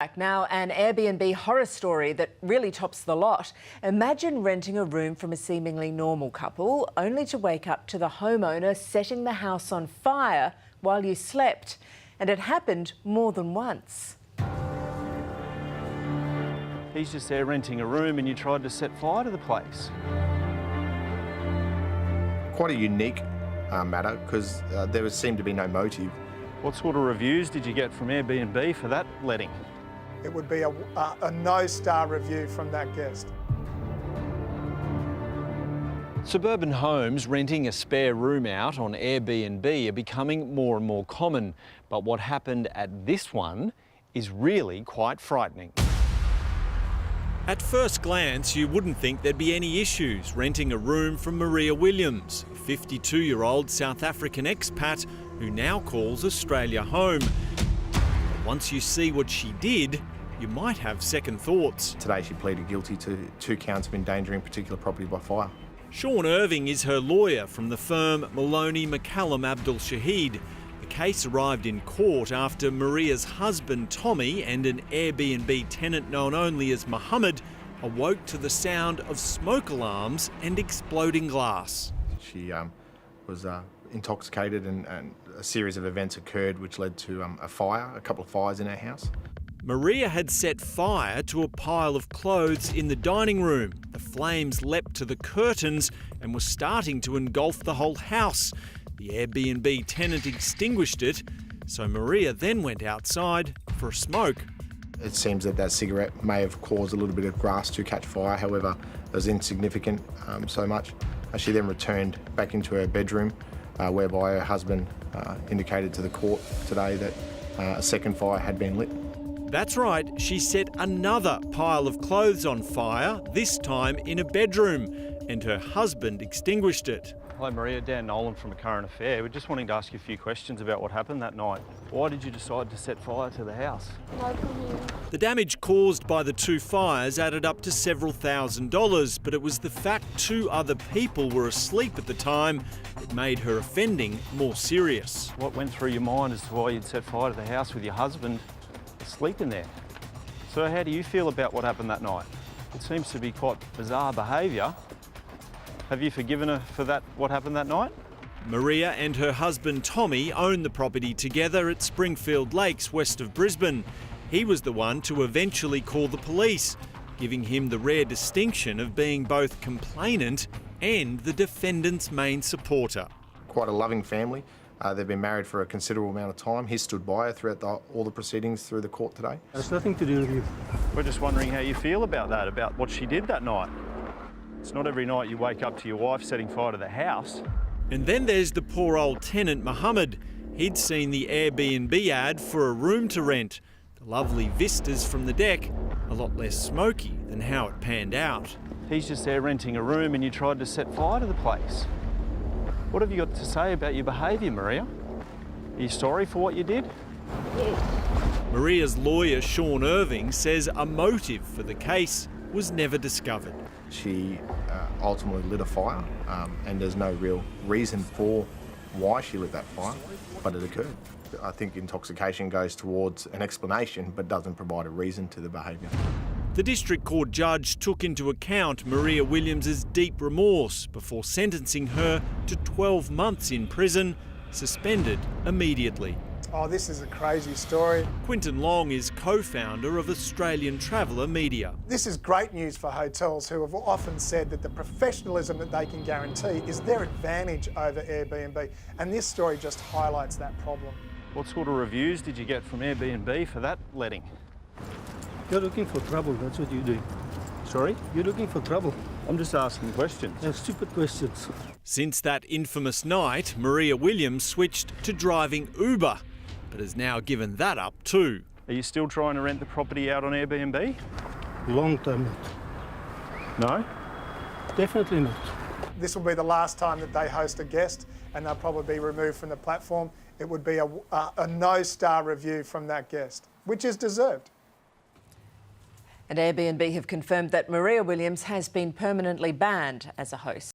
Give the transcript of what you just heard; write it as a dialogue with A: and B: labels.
A: back. Now, an Airbnb horror story that really tops the lot. Imagine renting a room from a seemingly normal couple, only to wake up to the homeowner setting the house on fire while you slept. And it happened more than once.
B: He's just there renting a room and you tried to set fire to the place.
C: Quite a unique matter because there seemed to be no motive.
B: What sort of reviews did you get from Airbnb for that letting?
D: It would be a no-star review from that guest.
B: Suburban homes renting a spare room out on Airbnb are becoming more and more common. But what happened at this one is really quite frightening. At first glance, you wouldn't think there'd be any issues renting a room from Maria Williams, a 52-year-old South African expat who now calls Australia home. But once you see what she did, you might have second thoughts.
C: Today she pleaded guilty to 2 counts of endangering particular property by fire.
B: Sean Irving is her lawyer from the firm Maloney McCallum Abdul Shahid. The case arrived in court after Maria's husband Tommy and an Airbnb tenant known only as Mohammed awoke to the sound of smoke alarms and exploding glass.
C: She was intoxicated and a series of events occurred which led to a couple of fires in our house.
B: Maria had set fire to a pile of clothes in the dining room. The flames leapt to the curtains and were starting to engulf the whole house. The Airbnb tenant extinguished it, so Maria then went outside for a smoke.
C: It seems that cigarette may have caused a little bit of grass to catch fire, however, it was insignificant so much. She then returned back into her bedroom, whereby her husband indicated to the court today that a second fire had been lit.
B: That's right, she set another pile of clothes on fire, this time in a bedroom, and her husband extinguished it. Hi Maria, Dan Nolan from A Current Affair. We're just wanting to ask you a few questions about what happened that night. Why did you decide to set fire to the house? The damage caused by the 2 fires added up to several $1,000s, but it was the fact 2 other people were asleep at the time that made her offending more serious. What went through your mind as to why you'd set fire to the house with your husband sleeping there? So how do you feel about what happened that night? It seems to be quite bizarre behaviour. Have you forgiven her for what happened that night? Maria and her husband Tommy own the property together at Springfield Lakes, west of Brisbane. He was the one to eventually call the police, giving him the rare distinction of being both complainant and the defendant's main supporter.
C: Quite a loving family. They've been married for a considerable amount of time. He stood by her throughout all the proceedings through the court today.
E: It's nothing to do with you.
B: We're just wondering how you feel about that, about what she did that night. It's not every night you wake up to your wife setting fire to the house. And then there's the poor old tenant, Mohammed. He'd seen the Airbnb ad for a room to rent. The lovely vistas from the deck, a lot less smoky than how it panned out. He's just there renting a room and you tried to set fire to the place. What have you got to say about your behaviour, Maria? Are you sorry for what you did?
E: Yes.
B: Maria's lawyer, Sean Irving, says a motive for the case was never discovered.
C: She ultimately lit a fire and there's no real reason for why she lit that fire, but it occurred. I think intoxication goes towards an explanation but doesn't provide a reason to the behaviour.
B: The District Court judge took into account Maria Williams' deep remorse before sentencing her to 12 months in prison, suspended immediately.
D: Oh, this is a crazy story.
B: Quinton Long is co-founder of Australian Traveller Media.
D: This is great news for hotels who have often said that the professionalism that they can guarantee is their advantage over Airbnb, and this story just highlights that problem.
B: What sort of reviews did you get from Airbnb for that letting?
E: You're looking for trouble, that's what you're doing.
B: Sorry?
E: You're looking for trouble.
B: I'm just asking questions.
E: They're stupid questions.
B: Since that infamous night, Maria Williams switched to driving Uber, but has now given that up too. Are you still trying to rent the property out on Airbnb?
E: Long time not.
B: No?
E: Definitely not.
D: This will be the last time that they host a guest and they'll probably be removed from the platform. It would be a no-star review from that guest, which is deserved.
A: And Airbnb have confirmed that Maria Williams has been permanently banned as a host.